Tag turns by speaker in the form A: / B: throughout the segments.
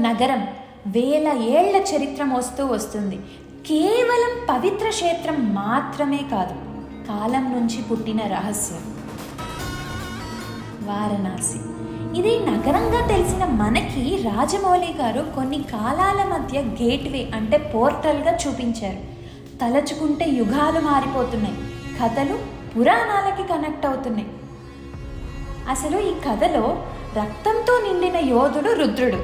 A: నగరం వేల ఏళ్ల చరిత్ర మోస్తూ వస్తుంది. కేవలం పవిత్ర క్షేత్రం మాత్రమే కాదు, కాలం నుంచి పుట్టిన రహస్యం. వారణాసి ఇది నగరంగా తెలిసిన మనకి రాజమౌళి గారు కొన్ని కాలాల మధ్య గేట్వే అంటే పోర్టల్గా చూపించారు. తలచుకుంటే యుగాలు మారిపోతున్నాయి, కథలు పురాణాలకి కనెక్ట్ అవుతున్నాయి. అసలు ఈ కథలో రక్తంతో నిండిన యోధుడు రుద్రుడు.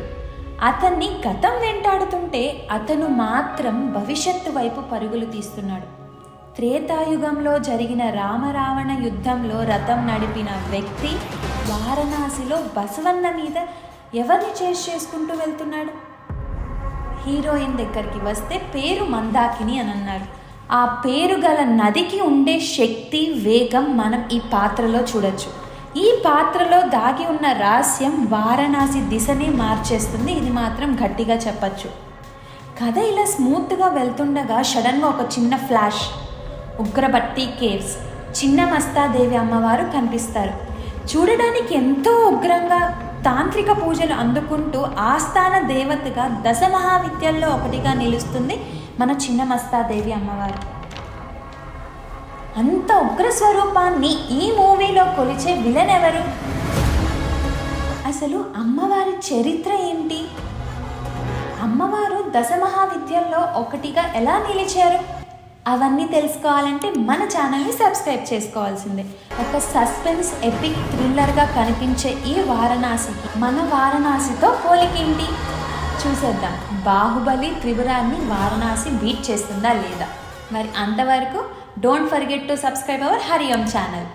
A: అతన్ని గతం వెంటాడుతుంటే అతను మాత్రం భవిష్యత్తు వైపు పరుగులు తీస్తున్నాడు. త్రేతాయుగంలో జరిగిన రామరావణ యుద్ధంలో రథం నడిపిన వ్యక్తి వారణాసిలో బసవన్న మీద ఎవరిని చేసి చేసుకుంటూ వెళ్తున్నాడు? హీరోయిన్ దగ్గరికి వస్తే పేరు మందాకిని అని అన్నారు. ఆ పేరు గల నదికి ఉండే శక్తి, వేగం మనం ఈ పాత్రలో చూడొచ్చు. ఈ పాత్రలో దాగి ఉన్న రహస్యం వారణాసి దిశనే మార్చేస్తుంది. ఇది మాత్రం గట్టిగా చెప్పచ్చు. కథ ఇలా స్మూత్గా వెళ్తుండగా సడన్గా ఒక చిన్న ఫ్లాష్. ఉగ్రబట్టి కేవ్స్, చిన్న మస్తాదేవి అమ్మవారు కనిపిస్తారు. చూడడానికి ఎంతో ఉగ్రంగా తాంత్రిక పూజలు అందుకుంటూ ఆస్థాన దేవతగా దశ మహావిద్యల్లో ఒకటిగా నిలుస్తుంది మన చిన్న మస్తాదేవి అమ్మవారు. అంత ఉగ్ర స్వరూపాన్ని ఈ మూవీలో కొలిచే విలన్ ఎవరు? అసలు అమ్మవారి చరిత్ర ఏంటి? అమ్మవారు దశ మహావిద్యల్లో ఒకటిగా ఎలా నిలిచారు? అవన్నీ తెలుసుకోవాలంటే మన ఛానల్ని సబ్స్క్రైబ్ చేసుకోవాల్సిందే. ఒక సస్పెన్స్ ఎపిక్ థ్రిల్లర్గా కనిపించే ఈ వారణాసికి మన వారణాసితో పోలికేంటి చూసేద్దాం. బాహుబలి త్రిపురాన్ని వారణాసి బీట్ చేస్తుందా లేదా? మరి అంతవరకు don't forget to subscribe our Hari Om channel.